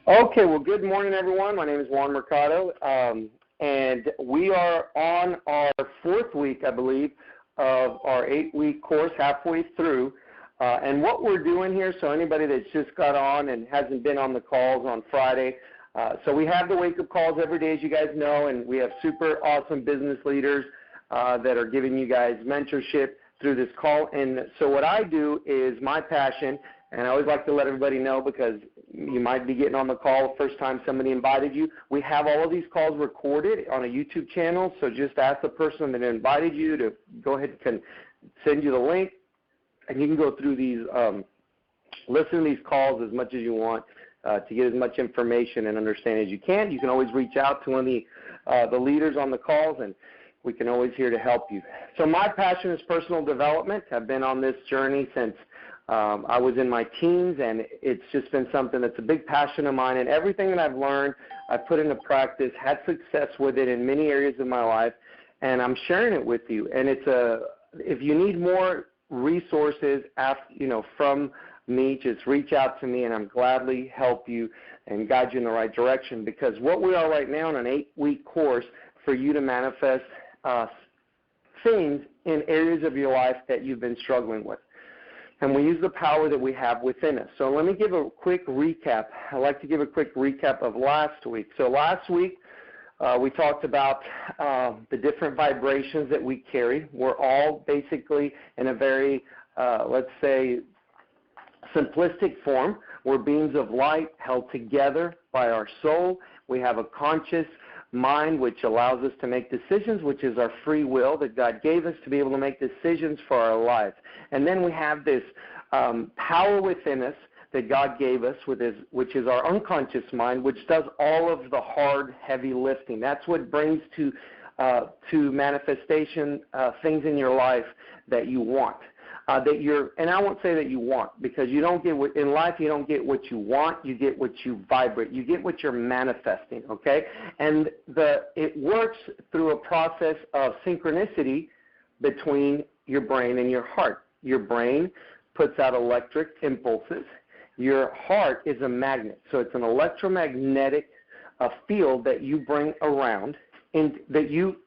Okay, well, good morning, everyone. My name is Juan Mercado, and we are on our fourth week, I believe, of our 8-week course, halfway through. And what we're doing here, so anybody that's just got on and hasn't been on the calls on Friday, so we have the wake-up calls every day, as you guys know, and we have super awesome business leaders that are giving you guys mentorship through this call. And so what I do is my passion, and I always like to let everybody know because you might be getting on the call the first time somebody invited you. We have all of these calls recorded on a YouTube channel, so just ask the person that invited you to go ahead and send you the link, and you can go through these, listen to these calls as much as you want to get as much information and understand as you can. You can always reach out to one of the leaders on the calls, and we can always here to help you. So my passion is personal development. I've been on this journey since I was in my teens, and it's just been something that's a big passion of mine. And everything that I've learned, I've put into practice, had success with it in many areas of my life, and I'm sharing it with you. And if you need more resources, from me, just reach out to me, and I'm gladly help you and guide you in the right direction. Because what we are right now in an 8-week course for you to manifest things in areas of your life that you've been struggling with. And we use the power that we have within us. So let me give a quick recap. I'd like to give a quick recap of last week. So last week we talked about the different vibrations that we carry. We're all basically in a very, let's say, simplistic form. We're beams of light held together by our soul. We have a conscious mind, which allows us to make decisions, which is our free will that God gave us to be able to make decisions for our life. And then we have this power within us that God gave us, which is our unconscious mind, which does all of the hard, heavy lifting. That's what brings to manifestation things in your life that you want. And I won't say that you want, because you don't get in life. You don't get what you want. You get what you vibrate. You get what you're manifesting. Okay, and it works through a process of synchronicity between your brain and your heart. Your brain puts out electric impulses. Your heart is a magnet, so it's an electromagnetic field that you bring around, and that you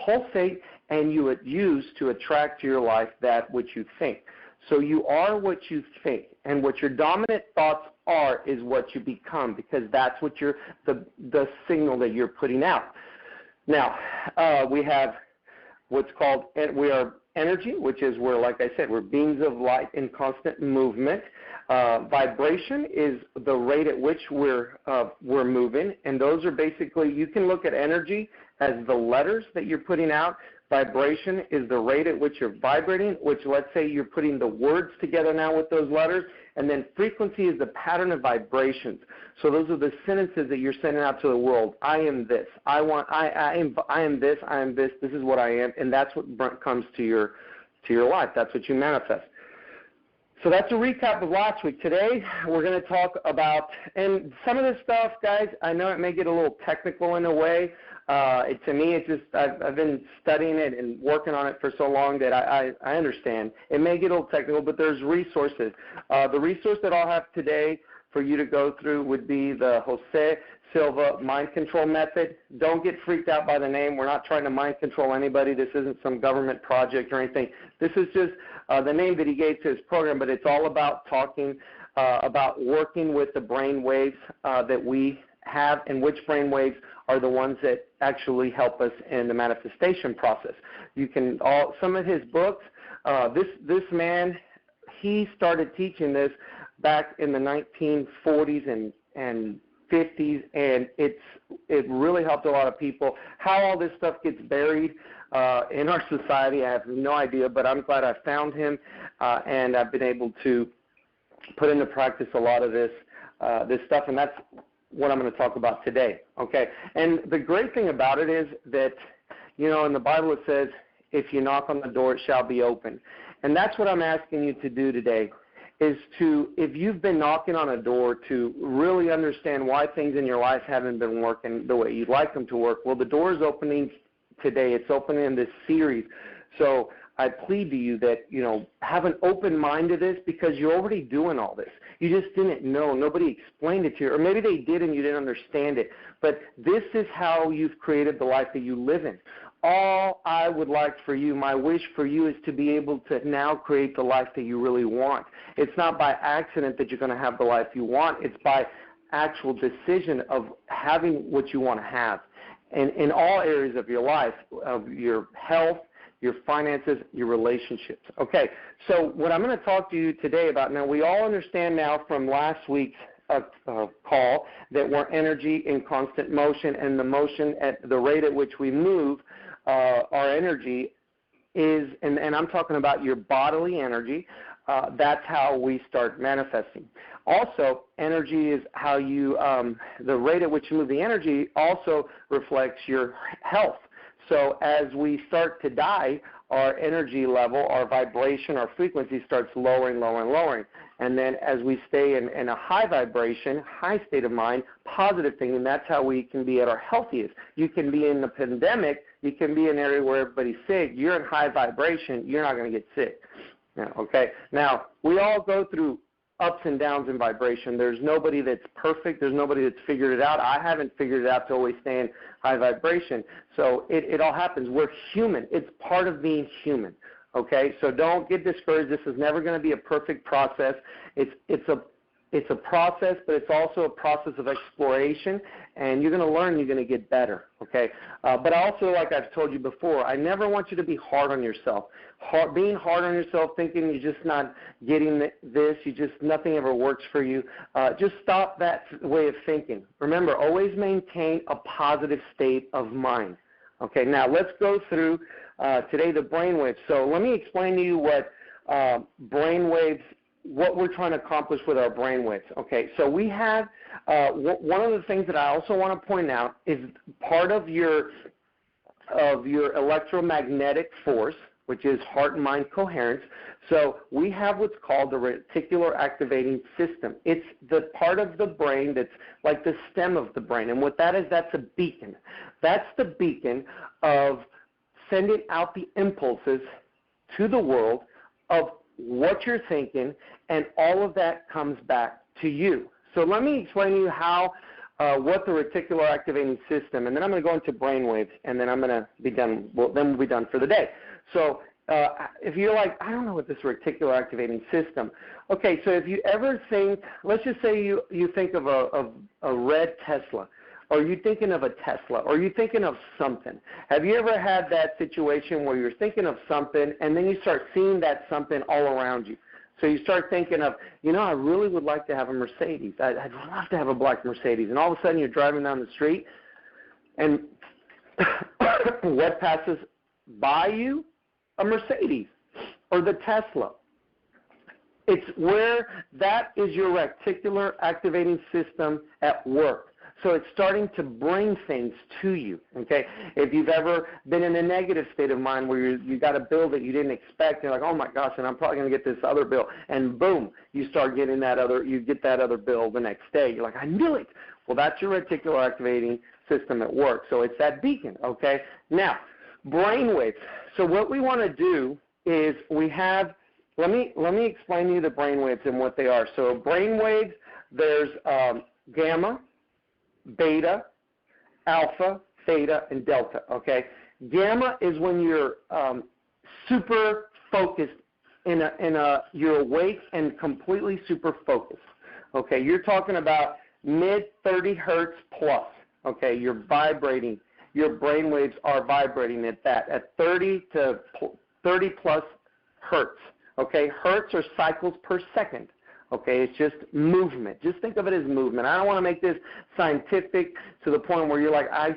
pulsate and you use to attract to your life that which you think. So you are what you think, and what your dominant thoughts are is what you become, because that's what the signal that you're putting out. Now, we have what's called, we are energy, which is like I said, we're beams of light in constant movement. Vibration is the rate at which we're moving, and those are basically, you can look at energy as the letters that you're putting out. Vibration is the rate at which you're vibrating, which, let's say you're putting the words together now with those letters, and then frequency is the pattern of vibrations. So those are the sentences that you're sending out to the world. I am this. I am this. I am this. This is what I am, and that's what comes to your life. That's what you manifest. So that's a recap of last week. Today we're going to talk about, and some of this stuff, guys, I know it may get a little technical in a way. To me, it's just I've been studying it and working on it for so long that I understand. It may get a little technical, but there's resources. The resource that I'll have today for you to go through would be the Jose Silva Mind Control Method. Don't get freaked out by the name. We're not trying to mind control anybody. This isn't some government project or anything. This is just the name that he gave to his program, but it's all about talking about working with the brain waves that we have, and which brain waves are the ones that actually help us in the manifestation process. You can some of his books. This man, he started teaching this back in the 1940s and 50s, and it really helped a lot of people. How all this stuff gets buried in our society, I have no idea, but I'm glad I found him, and I've been able to put into practice a lot of this stuff, and that's what I'm going to talk about today, okay? And the great thing about it is that, in the Bible it says, if you knock on the door, it shall be open. And that's what I'm asking you to do today, is if you've been knocking on a door, to really understand why things in your life haven't been working the way you'd like them to work. Well, the door is opening today. It's opening in this series. So I plead to you that, have an open mind to this, because you're already doing all this. You just didn't know. Nobody explained it to you. Or maybe they did and you didn't understand it. But this is how you've created the life that you live in. All I would like for you, my wish for you, is to be able to now create the life that you really want. It's not by accident that you're going to have the life you want. It's by actual decision of having what you want to have. And in all areas of your life, of your health, your finances, your relationships. Okay, so what I'm going to talk to you today about, now we all understand now from last week's call that we're energy in constant motion, and the motion at the rate at which we move our energy is, and I'm talking about your bodily energy, that's how we start manifesting. Also, energy is how you, the rate at which you move the energy also reflects your health. So as we start to die, our energy level, our vibration, our frequency starts lowering, lowering, lowering. And then as we stay in a high vibration, high state of mind, positive thinking, that's how we can be at our healthiest. You can be in the pandemic, you can be in an area where everybody's sick, you're in high vibration, you're not going to get sick. Okay? Now, we all go through ups and downs in vibration. There's nobody that's perfect. There's nobody that's figured it out. I haven't figured it out to always stay in high vibration. So it all happens. We're human. It's part of being human. Okay? So don't get discouraged. This is never going to be a perfect process. It's a process, but it's also a process of exploration, and you're going to learn, you're going to get better, okay? But also, like I've told you before, I never want you to be hard on yourself. Being hard on yourself, thinking you're just not getting this, nothing ever works for you, just stop that way of thinking. Remember, always maintain a positive state of mind. Okay, now let's go through today the brainwaves. So let me explain to you what brainwaves, what we're trying to accomplish with our brainwaves. Okay, so we have one of the things that I also want to point out is part of your electromagnetic force, which is heart and mind coherence. So we have what's called the reticular activating system. It's the part of the brain that's like the stem of the brain. And what that is, that's a beacon. That's the beacon of sending out the impulses to the world of what you're thinking, and all of that comes back to you. So let me explain to you how, what the reticular activating system, and then I'm going to go into brainwaves, and then I'm going to be done. Well, then we'll be done for the day. So if you're like, I don't know what this reticular activating system. Okay, so if you ever think, let's just say you think of a red Tesla, or you're thinking of a Tesla, or you're thinking of something. Have you ever had that situation where you're thinking of something, and then you start seeing that something all around you? So you start thinking of, I really would like to have a Mercedes. I'd love to have a black Mercedes. And all of a sudden you're driving down the street, and what passes by you? A Mercedes or the Tesla. It's where that is your reticular activating system at work. So it's starting to bring things to you, okay? If you've ever been in a negative state of mind where you got a bill that you didn't expect, you're like, oh my gosh, and I'm probably going to get this other bill, and boom, you start getting you get that other bill the next day. You're like, I knew it. Well, that's your reticular activating system at work. So it's that beacon, okay? Now, brainwaves. So what we want to do is we have, let me explain to you the brainwaves and what they are. So brainwaves, there's gamma, beta, alpha, theta, and delta, okay? Gamma is when you're super focused you're awake and completely super focused, okay? You're talking about mid 30 hertz plus, okay? You're vibrating. Your brainwaves are vibrating at 30 to 30 plus hertz, okay? Hertz are cycles per second. Okay, it's just movement. Just think of it as movement. I don't want to make this scientific to the point where you're like, I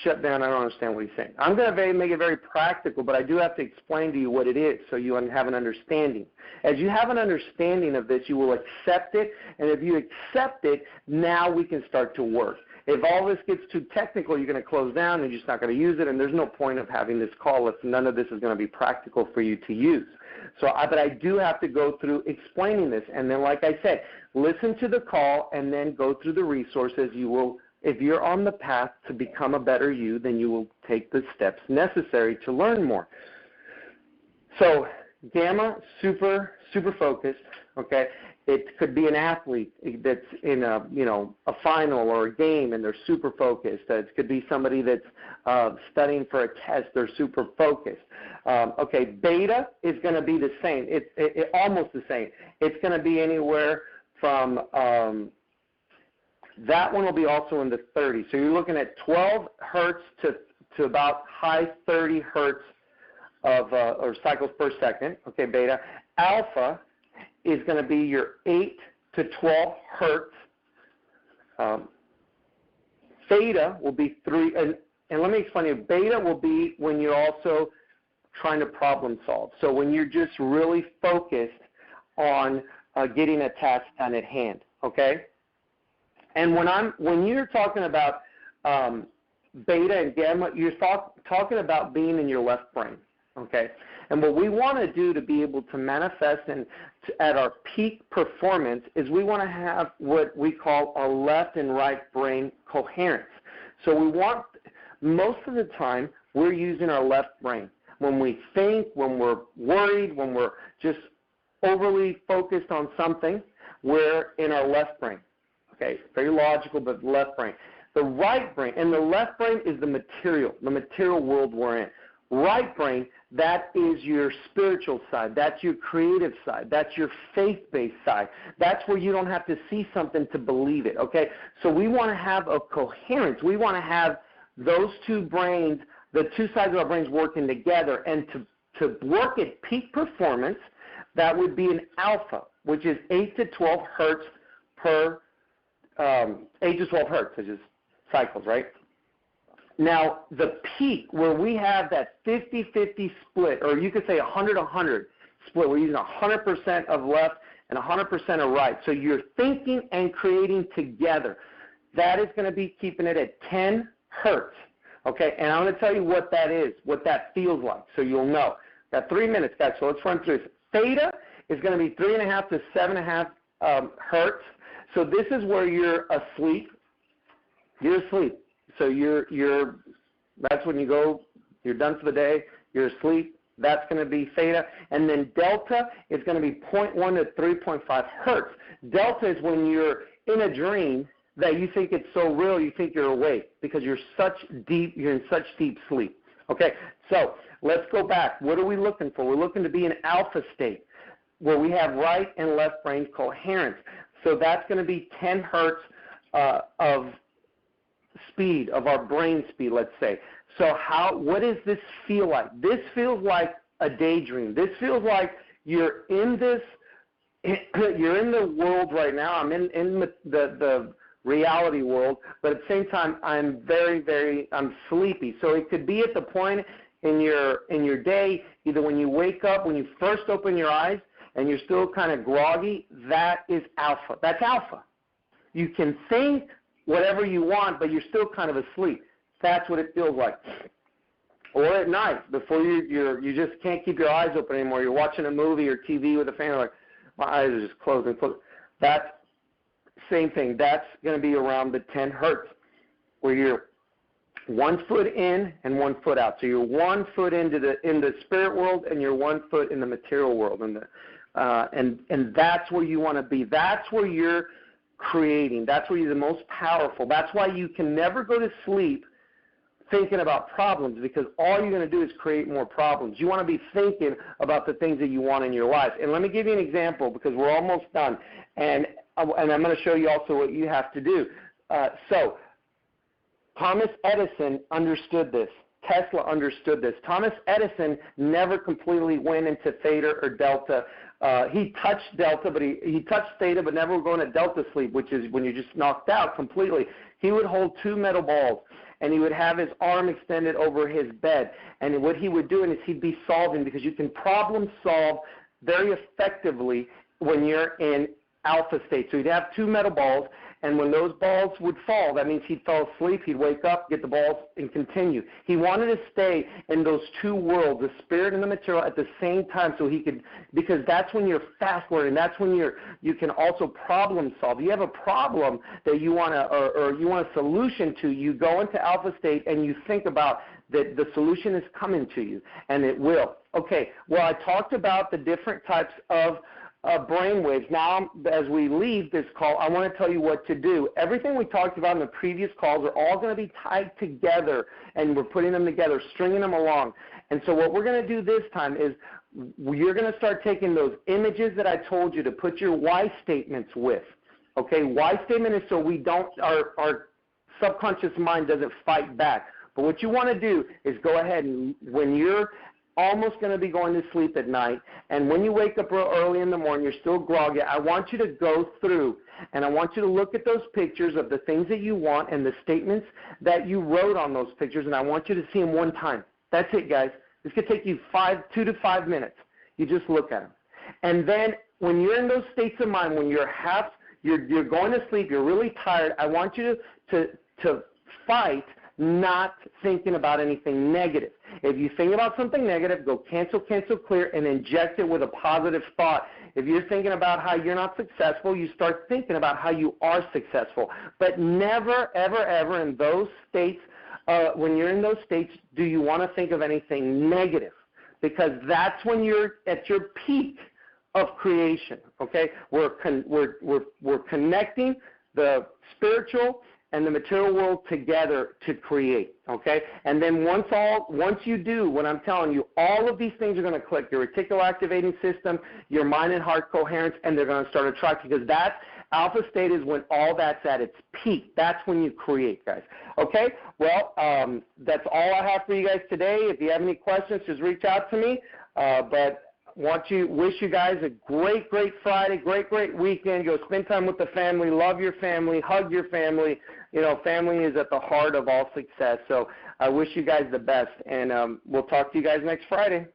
shut down, I don't understand what he's saying. I'm going to make it very practical, but I do have to explain to you what it is so you have an understanding. As you have an understanding of this, you will accept it, and if you accept it, now we can start to work. If all this gets too technical, you're going to close down and you're just not going to use it, and there's no point of having this call if none of this is going to be practical for you to use. But I do have to go through explaining this, and then like I said, listen to the call and then go through the resources. You will, if you're on the path to become a better you, then you will take the steps necessary to learn more. So gamma, super focused, okay? It could be an athlete that's in a final or a game and they're super focused. It could be somebody that's studying for a test. They're super focused. Beta is going to be the same. It's almost the same. It's going to be anywhere from that one will be also in the 30s. So you're looking at 12 hertz to about high 30 hertz of or cycles per second. Okay, beta. Alpha is going to be your 8 to 12 hertz. Theta will be 3, and let me explain to you. Beta will be when you're also trying to problem solve. So when you're just really focused on getting a task done at hand. Okay. And when you're talking about beta and gamma, you're talking about being in your left brain. Okay. And what we want to do to be able to manifest at our peak performance is we want to have what we call a left and right brain coherence. So we want, most of the time, we're using our left brain. When we think, when we're worried, when we're just overly focused on something, we're in our left brain. Okay, very logical, but left brain. The right brain, and the left brain is the material world we're in. Right brain, that is your spiritual side. That's your creative side. That's your faith-based side. That's where you don't have to see something to believe it, okay? So we want to have a coherence. We want to have those two brains, the two sides of our brains working together. And to work at peak performance, that would be an alpha, which is 8 to 12 hertz per 8 to 12 hertz, which is cycles, right? Now, the peak where we have that 50-50 split, or you could say 100-100 split, we're using 100% of left and 100% of right. So you're thinking and creating together. That is going to be keeping it at 10 hertz, okay? And I'm going to tell you what that is, what that feels like, so you'll know. Got 3 minutes, guys, so let's run through this. Theta is going to be 3.5 to 7.5 hertz. So this is where you're asleep. You're asleep. So that's when you go, you're done for the day, you're asleep. That's going to be theta. And then delta is going to be 0.1 to 3.5 hertz. Delta is when you're in a dream that you think it's so real you think you're awake because you're in such deep sleep. Okay, so let's go back. What are we looking for? We're looking to be in alpha state where we have right and left brain coherence. So that's going to be 10 hertz of speed, of our brain speed, let's say. So what does this feel like? This feels like a daydream. This feels like you're in the world right now. I'm in the reality world, but at the same time, I'm I'm sleepy. So it could be at the point in your day, either when you wake up, when you first open your eyes, and you're still kind of groggy, that is alpha. That's alpha. You can think whatever you want, but you're still kind of asleep. That's what it feels like. Or at night, before you just can't keep your eyes open anymore. You're watching a movie or TV with a family, like, my eyes are just closed and closed. That's same thing. That's going to be around the 10 hertz, where you're 1 foot in and 1 foot out. So you're 1 foot in the spirit world, and you're 1 foot in the material world, and that's where you want to be. That's where you're creating. That's where you're the most powerful. That's why you can never go to sleep thinking about problems, because all you're going to do is create more problems. You want to be thinking about the things that you want in your life. And let me give you an example, because we're almost done. And I'm going to show you also what you have to do. So Thomas Edison understood this. Tesla understood this. Thomas Edison never completely went into theta or delta. He touched delta, but he touched theta, but never going to delta sleep, which is when you're just knocked out completely. He would hold 2 metal balls, and he would have his arm extended over his bed. And what he would do is he'd be solving, because you can problem solve very effectively when you're in alpha state. So he'd have 2 metal balls, and when those balls would fall, that means he'd fall asleep, he'd wake up, get the balls, and continue. He wanted to stay in those 2 worlds, the spirit and the material, at the same time, so he could, because that's when you're fast learning. That's when you can also problem solve. You have a problem that you want to, or you want a solution to, you go into alpha state and you think about that the solution is coming to you, and it will. Okay, well, I talked about the different types of brainwaves. Now, as we leave this call, I want to tell you what to do. Everything we talked about in the previous calls are all going to be tied together, and we're putting them together, stringing them along. And so what we're going to do this time is you're going to start taking those images that I told you to put your why statements with. Okay, why statement is so we don't, our subconscious mind doesn't fight back. But what you want to do is go ahead and when you're almost going to be going to sleep at night, and when you wake up real early in the morning, you're still groggy, I want you to go through, and I want you to look at those pictures of the things that you want and the statements that you wrote on those pictures, and I want you to see them one time. That's it, guys. This could take you 2 to 5 minutes. You just look at them. And then when you're in those states of mind, when you're going to sleep, you're really tired, I want you to fight not thinking about anything negative. If you think about something negative, go cancel, clear, and inject it with a positive thought. If you're thinking about how you're not successful, you start thinking about how you are successful. But never, ever, ever in those states, when you're in those states, do you want to think of anything negative? Because that's when you're at your peak of creation, okay? We're connecting the spiritual and the material world together to create, okay? And then once you do what I'm telling you, all of these things are going to click, your reticular activating system, your mind and heart coherence, and they're going to start attracting, because that alpha state is when all that's at its peak. That's when you create, guys. Okay? Well, that's all I have for you guys today. If you have any questions, just reach out to me. But wish you guys a great, great Friday, great weekend. Go spend time with the family, love your family, hug your family. You know, family is at the heart of all success. So I wish you guys the best, and we'll talk to you guys next Friday.